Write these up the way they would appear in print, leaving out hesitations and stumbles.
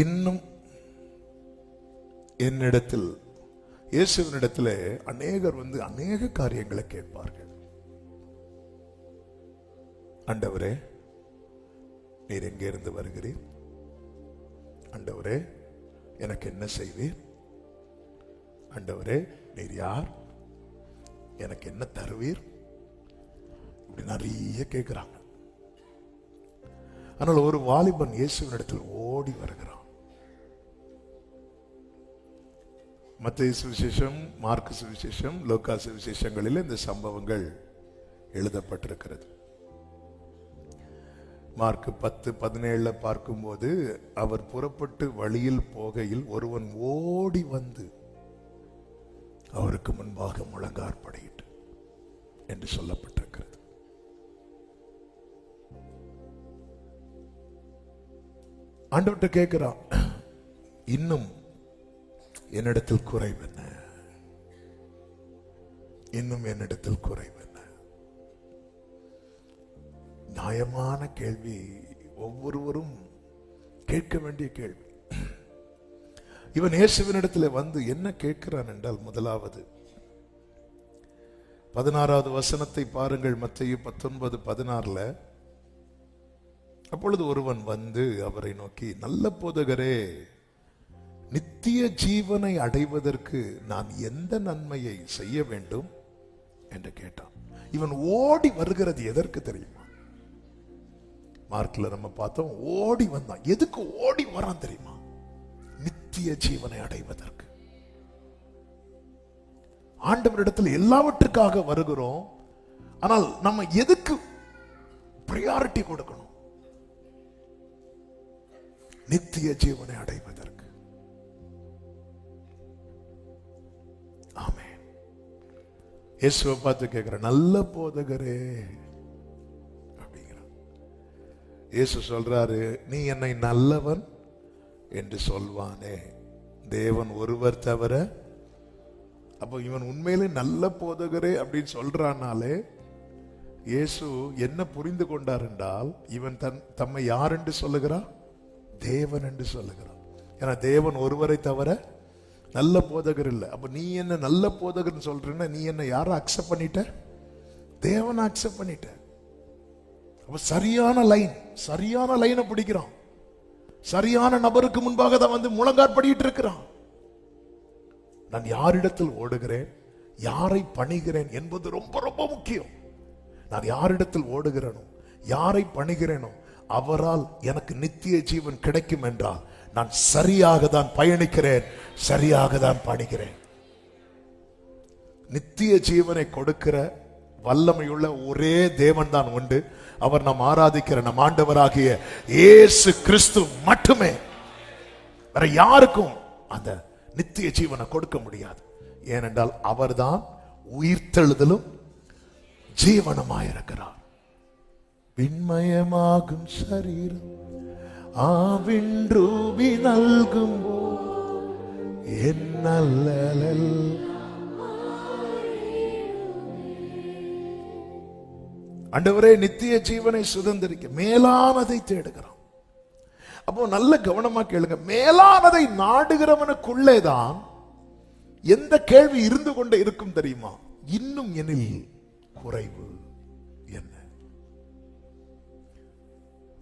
இன்னும் என்னிடத்தில், இயேசுவினிடத்தில் அநேகர் அநேக காரியங்களை கேட்பார்கள். ஆண்டவரே, நீர் எங்கே இருந்து வருகிறீர்? ஆண்டவரே, எனக்கு என்ன செய்வீர்? ஆண்டவரே, நீர் யார்? எனக்கு என்ன தருவீர்? இப்படி நிறைய கேட்கிறாங்க. ஆனால் ஒரு வாலிபன் இயேசுவினிடத்தில் ஓடி வருகிறான். மத்தேயு சுவிசேஷம், மார்க்கு சுவிசேஷம், லூக்கா சுவிசேஷங்களில் இந்த சம்பவங்கள் எழுதப்பட்டிருக்கிறது. மார்க் 10:17 பார்க்கும்போது, அவர் புறப்பட்டு வழியில் போகையில் ஒருவன் ஓடி வந்து அவருக்கு முன்பாக முழங்காற்படியிட்டு என்று சொல்லப்பட்டிருக்கிறது. ஆண்டவர்கிட்ட கேட்கிறான், இன்னும் என்னிடத்தில் குறைவு என்ன? இன்னும் என்னிடத்தில் குறைவு என்ன? நியாயமான கேள்வி, ஒவ்வொருவரும் கேட்க வேண்டிய கேள்வி. இவன் இயேசுவினிடத்தில் வந்து என்ன கேட்கிறான் என்றால், முதலாவது 16வது வசனத்தை பாருங்கள். மத்தேயு 19:16. அப்பொழுது ஒருவன் வந்து அவரை நோக்கி, நல்ல போதகரே, நித்திய ஜீவனை அடைவதற்கு நான் எந்த நன்மையை செய்ய வேண்டும் என்று கேட்டான். இவன் ஓடி வருகிறது எதற்கு தெரியுமா? மார்க்ல நம்ம பார்த்தோம், ஓடி வந்தான். எதுக்கு ஓடி வரான் தெரியுமா? நித்திய ஜீவனை அடைவதற்கு. ஆண்டவரிடத்தில் எல்லாவற்றுக்காக வருகிறோம். ஆனால் நம்ம எதுக்கு பிரியாரிட்டி கொடுக்கணும்? நித்திய ஜீவனை அடைவதற்கு. ஆமென். இயேசுவை பார்த்து கேட்கிற, நல்ல போதகரே அப்படிங்கிறான். இயேசு சொல்றாரு, நீ என்னை நல்லவன் என்று சொல்வானே, தேவன் ஒருவர் தவிர. அப்போ இவன் உண்மையிலே நல்ல போதகரே அப்படின்னு சொல்றானாலே, இயேசு என்ன புரிந்து கொண்டார் என்றால், இவன் தம்மை யார் என்று சொல்லுகிறான்? தேவன் என்று சொல்லுகிறான். ஏன்னா தேவன் ஒருவரை தவிர நல்ல போதகர் இல்லை. அப்ப நீ என்ன நல்ல போதகர்னு சொல்றேன்னா, நீ என்ன யாரை அக்செப்ட் பண்ணிட்ட? தேவனை அக்செப்ட் பண்ணிட்ட. அப்ப சரியான லைனை பிடிக்கிறான். சரியான நபருக்கு முன்பாக தான் வந்து முழங்காற்படிட்டு இருக்கிறான். நான் யாரிடத்தில் ஓடுகிறேன், யாரை பணிகிறேன் என்பது ரொம்ப ரொம்ப முக்கியம். நான் யாரிடத்தில் ஓடுகிறேனோ, யாரை பணிகிறேனோ, அவரால் எனக்கு நித்திய ஜீவன் கிடைக்கும் என்றால் நான் சரியாக தான் பயணிக்கிறேன், சரியாக தான் பணிகிறேன். நித்திய ஜீவனை கொடுக்கிற வல்லமையுள்ள ஒரே தேவன் தான் உண்டு. அவர் நாம் ஆராதிக்கிற நம் ஆண்டவராகிய இயேசு கிறிஸ்து மட்டுமே. வேற யாருக்கும் அந்த நித்திய ஜீவனை கொடுக்க முடியாது. ஏனென்றால் அவர்தான் உயிர்த்தெழுதலும் ஜீவனமாயிருக்கிறார். விண்மயமாகும் சரீரம் ஆவின்றூபி நல்கும் என்னல்லல். ஆண்டவரே, நித்திய ஜீவனை சுதந்திரிக்க மேலானதை தேடுகிறோம். அப்போ நல்ல கவனமா கேளுங்க. மேலானதை நாடுகிறவனுக்குள்ளேதான் எந்த கேள்வி இருந்து கொண்டே இருக்கும் தெரியுமா? இன்னும் எனில் குறைவு என்ன?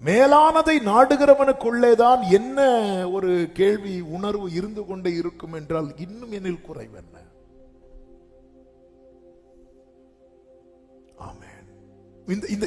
மேலானதை நாடுகிறவனுக்குள்ளேதான் என்ன ஒரு கேள்வி, உணர்வு இருந்து கொண்டே இருக்கும் என்றால், இன்னும் எனில் குறைவு என்ன? ஆமென்.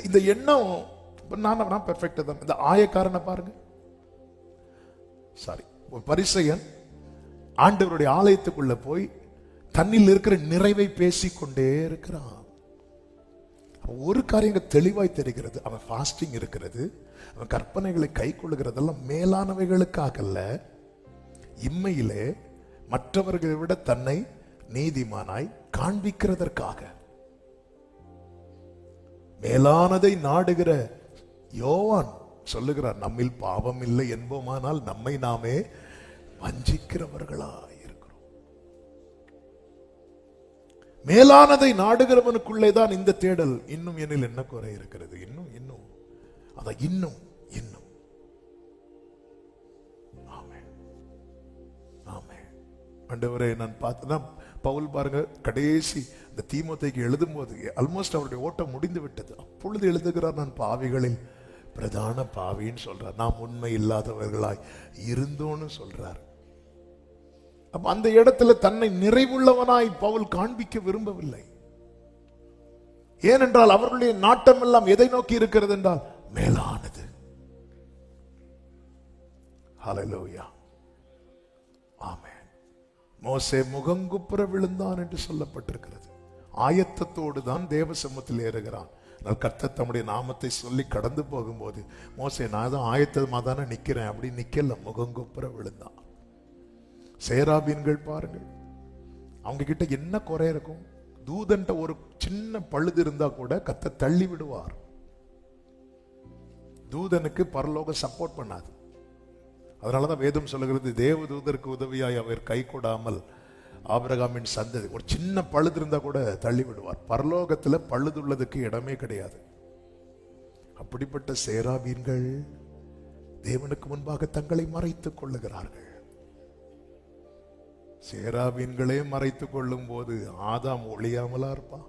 இந்த எண்ணம் நான் பெர்ஃபெக்ட்டா தான். இந்த ஆயக்காரனை பாருங்க. சாரி, ஒரு பரிசேயன் ஆண்டவருடைய ஆலயத்துக்குள்ள போய் தன்னில் இருக்கிற நிறைவை பேசிக்கொண்டே இருக்கிறான். ஒரு காரியம் தெளிவாய் தெரிகிறது, அவன் ஃபாஸ்டிங் இருக்கிறது, அவன் கற்பனைகளை கை கொள்ளுகிறதெல்லாம் மேலானவைகளுக்காக அல்ல, இம்மையிலே மற்றவர்களை விட தன்னை நீதிமானாய் காண்பிக்கிறதற்காக. மேலானதை நாடுகிற யோவான் சொல்லுகிறார், நம்மில் பாவம் இல்லை என்போமானால் நம்மை நாமே வஞ்சிக்கிறவர்களாய் இருக்கிறோம். மேலானதை நாடுகிறவனுக்குள்ளேதான் இந்த தேடல். இன்னும் எனில் என்ன குறை இருக்கிறது? இன்னும் இன்னும் அதான் இன்னும் இன்னும். ஆமென், ஆமென். ஆண்டவரே, நான் பார்த்தா பவுல் பாருங்க, கடைசி இந்த தீமோத்தேயுக்கு எழுதும் போது ஆல்மோஸ்ட் அவருடைய ஓட்டம் முடிந்து விட்டது. அப்பொழுது எழுதுகிறார், நான் பாவிகளில் பிரதான பாவின்னு சொல்றார். நாம் உண்மை இல்லாதவர்களாய் இருந்தோன்னு சொல்றார். அப்ப அந்த இடத்துல தன்னை நிறைவுள்ளவனாய் பவுல் காண்பிக்க விரும்பவில்லை. ஏனென்றால் அவர்களுடைய நாட்டம் எல்லாம் எதை நோக்கி இருக்கிறது என்றால் மேலானது. ஹல்லேலூயா, ஆமென். மோசே முகங்குப்புற விழுந்தான் என்று சொல்லப்பட்டிருக்கிறது. ஆயத்தத்தோடு தான் தேவ சமூகத்தில் ஏறுகிறான். கர்த்தர் தம்முடைய நாமத்தை சொல்லி கடந்து போகும்போது மோசே, நான் தான் ஆயத்தமா தானே நிக்கிறேன், அப்படி நிக்கல, முகங்குப்புற விழுந்தான். சேராபீன்கள் பாருங்கள், அவங்க கிட்ட என்ன குறை இருக்கும்? தூதன்ட்ட ஒரு சின்ன பழுது இருந்தா கூட கர்த்தர் தள்ளி விடுவார். தூதனுக்கு பரலோகம் சப்போர்ட் பண்ணாது. அதனாலதான் வேதம் சொல்லுகிறது, தேவ தூதருக்கு உதவியாய் அவர் கை கொடாமல் ஆபிரகாமின் சந்ததி, ஒரு சின்ன பழுது இருந்தா கூட தள்ளி விடுவார். பரலோகத்துல பழுதுள்ளதுக்கு இடமே கிடையாது. அப்படிப்பட்ட சேராபீன்கள் தேவனுக்கு முன்பாக தங்களை மறைத்துக் கொள்ளுகிறார்கள். சேராபீன்களே மறைத்துக் கொள்ளும் போது ஆதாம் ஒளியாமலா இருப்பான்?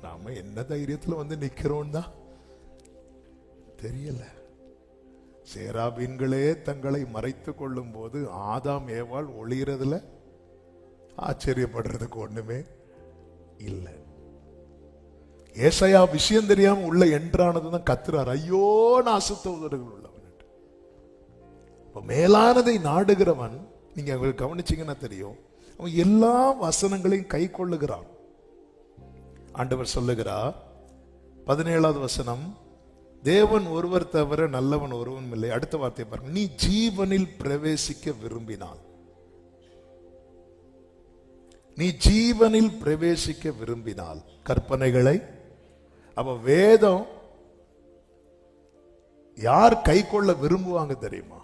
நாம என்ன தைரியத்துல வந்து நிக்கிறோம் தான் தெரியல. சேராபீன்களே தங்களை மறைத்துக் கொள்ளும் போது ஆதாம் ஏவாள் ஒளியறதுல ஆச்சரியப்படுறதுக்கு ஒண்ணுமே இல்லை. ஏசாயா விஷயம் தெரியாம உள்ள என்றானதுதான் கத்துறார், ஐயோ நான் அசுத்த உதடுகள் உள்ளவன். மேலானதை நாடுகிறவன், நீங்க கவனிச்சீங்கன்னா தெரியும், அவன் எல்லா வசனங்களையும் கை கொள்ளுகிறான். ஆண்டவர் சொல்லுகிறார் 17வது வசனம், தேவன் ஒருவர் தவிர நல்லவன் ஒருவன் இல்லை. அடுத்த வார்த்தை பாருங்க, நீ ஜீவனில் பிரவேசிக்க விரும்பினால், நீ ஜீவனில் பிரவேசிக்க விரும்பினால் கற்பனைகளை. அப்ப வேதம் யார் கை கொள்ள விரும்புவாங்க தெரியுமா?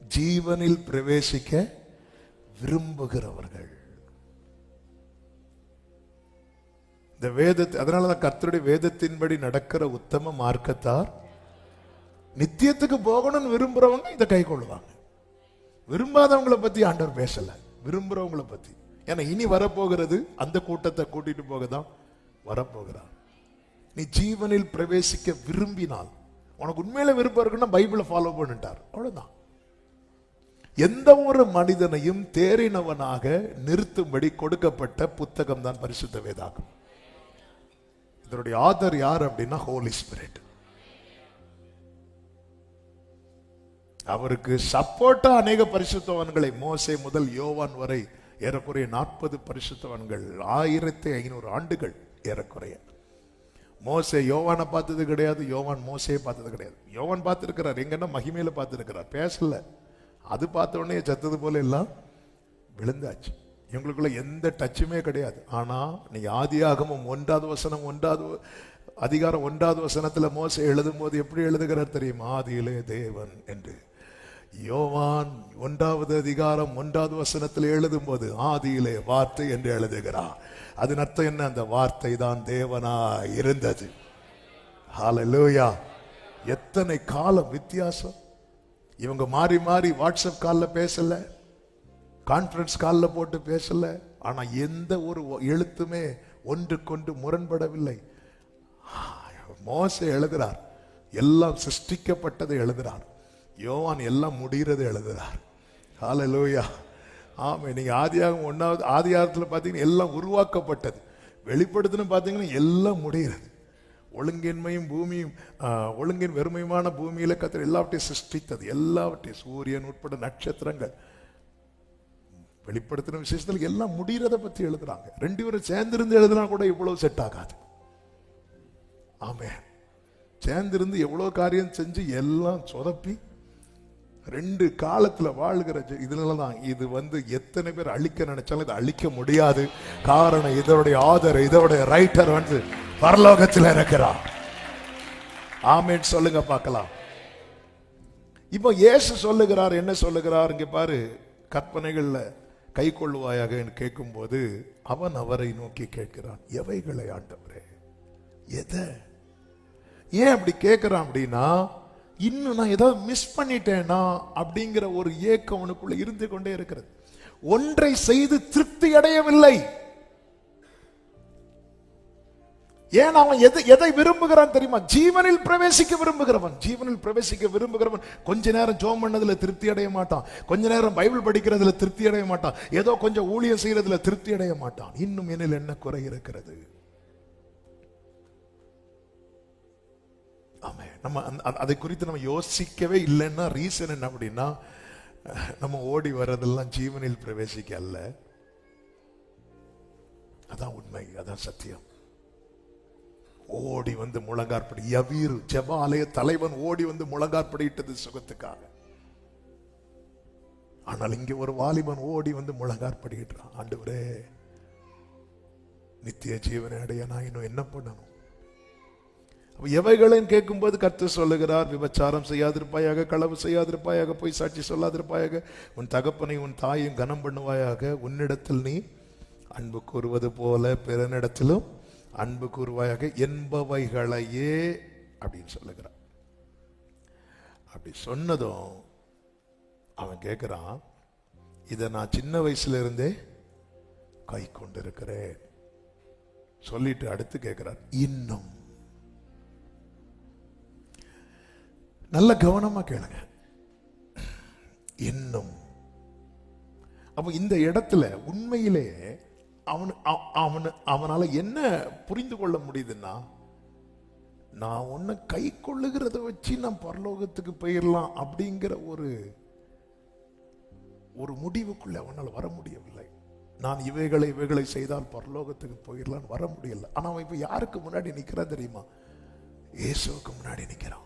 ஜீவனில் பிரவேசிக்க விரும்புகிறவர்கள். இந்த வேதத்தை, அதனாலதான் கர்த்தருடைய வேதத்தின்படி நடக்கிற உத்தம மார்க்கத்தார் நித்தியத்துக்கு போகணும்னு விரும்புறவங்க இதை கை கொள்ளுவாங்க. விரும்பாதவங்களை பத்தி ஆண்டவர் பேசல, விரும்புறவங்களை பத்தி. ஏன்னா இனி வரப்போகிறது அந்த கூட்டத்தை கூட்டிட்டு போக தான் வரப்போகிறார். நீ ஜீவனில் பிரவேசிக்க விரும்பினால், உனக்கு உண்மையில விருப்பம் இருக்குன்னா பைபிளை ஃபாலோ பண்ணிட்டார், அவ்வளவுதான். எந்த ஒரு மனிதனையும் தேறினவனாக நிறுத்தும்படி கொடுக்கப்பட்ட புத்தகம் தான் பரிசுத்த வேதாகம். இதனுடைய ஆதர் யார் அப்படின்னா ஹோலி ஸ்பிரிட். அவருக்கு சப்போர்ட்டா அநேக பரிசுத்தவான்களை, மோசே முதல் யோவான் வரை ஏறக்குறைய 40 பரிசுத்தவான்கள், 1500 ஆண்டுகள் ஏறக்குறைய. மோசே யோவானை பார்த்தது கிடையாது, யோவான் மோசையை பார்த்தது கிடையாது. யோவான் பார்த்திருக்கிறார், எங்கன்னா மகிமையில பார்த்திருக்கிறார், பேசல. அது பார்த்த உடனே செத்தது போல எல்லாம் விழுந்தாச்சு. இவங்களுக்குள்ள எந்த டச்சுமே கிடையாது. ஆனா நீங்க ஆதியாகமம் 1வது வசனம் 1வது அதிகாரம் 1வது வசனத்துல மோசே எழுதும் போது எப்படி எழுதுகிறார் தெரியுமா? ஆதியிலே தேவன் என்று. யோவான் 1வது அதிகாரம் 1வது வசனத்தில் எழுதும் போது ஆதியிலே வார்த்தை என்று எழுதுகிறார். அதன் அர்த்தம் என்ன? அந்த வார்த்தை தான் தேவனா இருந்தது. ஹல்லேலூயா! எத்தனை காலம் வித்தியாசம்! இவங்க மாறி மாறி வாட்ஸ்அப் காலில் பேசல, கான்ஃபரன்ஸ் காலில் போட்டு பேசல. ஆனா எந்த ஒரு எழுத்துமே ஒன்றுக்கொண்டு முரண்படவில்லை. மோசே எழுதுறார், எல்லாம் சிருஷ்டிக்கப்பட்டதை எழுதுறார். யோவான் எல்லாம் முடிகிறது எழுதுறார். ஹல்லேலூயா! ஆமா, நீங்க ஆதியாகமம் 1வது ஆதியாகத்துல பாத்தீங்கன்னா எல்லாம் உருவாக்கப்பட்டது. வெளிப்படுத்தின பாத்தீங்கன்னா எல்லாம் முடிகிறது. ஒழுங்கின்மையும் பூமியும் ஒழுங்கின் வெறுமையுமான பூமியில கர்த்தர் எல்லாவற்றையும் சிருஷ்டித்தது, எல்லாவற்றையும் சூரியன் உட்பட நட்சத்திரங்கள். வெளிப்படுத்தின விசேஷத்துல எல்லாம் முடிகிறத பத்தி எழுதுறாங்க. 2 பேரும் சேர்ந்திருந்து எழுதுனா கூட இவ்வளவு செட் ஆகாது. ஆமே, சேர்ந்திருந்து எவ்வளவு காரியம் செஞ்சு எல்லாம் சொதப்பி 2 காலத்துல வாழ்கிற இதுலதான் இது எத்தனை பேர் அழிக்க நினைச்சாலும் இதை அழிக்க முடியாது. காரணம் இதோடைய ஆதர், இதோடைய ரைட்டர் பரலோகத்தில் இருக்கிறார். ஆமென் சொல்லுங்க பார்க்கலாம். இப்போ இயேசு சொல்லுகிறார், என்ன சொல்லுகிறார் இங்க பாரு, கற்பனைகள்ல கை கொள்ளுவாயாக கேட்கும் போது அவன் அவரை நோக்கி கேட்கிறான், எவைகளை ஆண்டவரே? எதை? ஏன் அப்படி கேட்கிறான் அப்படின்னா, இன்னும் நான் ஏதாவது மிஸ் பண்ணிட்டேனா அப்படிங்கிற ஒரு ஏக்கம் அவனுக்குள்ள இருந்து கொண்டே இருக்கிறது. ஒன்றை செய்து திருப்தி அடையவில்லை. ஏன் அவன் எதை விரும்புகிறான் தெரியுமா? ஜீவனில் பிரவேசிக்க விரும்புகிறவன். ஜீவனில் பிரவேசிக்க விரும்புகிறவன் கொஞ்ச நேரம் ஜோம் பண்ணதுல திருப்தி அடைய மாட்டான், கொஞ்ச நேரம் பைபிள் படிக்கிறதுல திருப்தி அடைய மாட்டான், ஏதோ கொஞ்சம் ஊழியம் செய்யறதுல திருப்தி அடைய மாட்டான். இன்னும் என்னில் என்ன குறை இருக்கிறது? ஆமா, நம்ம அதை குறித்து நம்ம யோசிக்கவே இல்லைன்னா ரீசன் என்ன அப்படின்னா, நம்ம ஓடி வர்றதெல்லாம் ஜீவனில் பிரவேசிக்க அல்ல. அதான் உண்மை, அதான் சத்தியம். ஓடி வந்து முழங்காற்படி, யவீர் ஜெப ஆலய தலைவன் ஓடி வந்து முழங்காற்படியிட்டது சுகத்துக்காக. ஆனால் இங்க ஒரு வாலிபன் ஓடி வந்து முழங்காற்படியிட்டான். ஆண்டவரே, நித்திய ஜீவனை அடைய நான் இன்னும் என்ன பண்ணணும்? எவைகளையும் கேட்கும்போது கர்த்தர் சொல்லுகிறார், விபச்சாரம் செய்யாதிருப்பாயாக, களவு செய்யாதிருப்பாயாக, பொய் சாட்சி சொல்லாதிருப்பாயாக, உன் தகப்பனை உன் தாயும் கனம் பண்ணுவாயாக, உன்னிடத்தில் நீ அன்பு கூறுவது போல பிறனிடத்திலும் அன்பு கூறுவாயாக என்பவைகளையே அப்படின்னு சொல்லுகிறான். அப்படி சொன்னதும் அவன் கேட்கிறான், இதை நான் சின்ன வயசுல இருந்தே கை கொண்டிருக்கிறேன் சொல்லிட்டு அடுத்து கேட்கிறார், இன்னும். நல்ல கவனமா கேளுங்க, இன்னும். அப்ப இந்த இடத்துல உண்மையிலே அவனால என்ன புரிந்து கொள்ள முடியுதுன்னா, நான் உன்னை கை கொள்ளுகிறத வச்சு நான் பரலோகத்துக்கு போயிடலாம் அப்படிங்கிற ஒரு முடிவுக்குள்ள அவனால் வர முடியவில்லை. நான் இவைகளை செய்தால் பரலோகத்துக்கு போயிடலாம் வர முடியல. ஆனா அவன் இப்ப யாருக்கு முன்னாடி நிக்கிறான் தெரியுமா? இயேசுவுக்கு முன்னாடி நிக்கிறான்.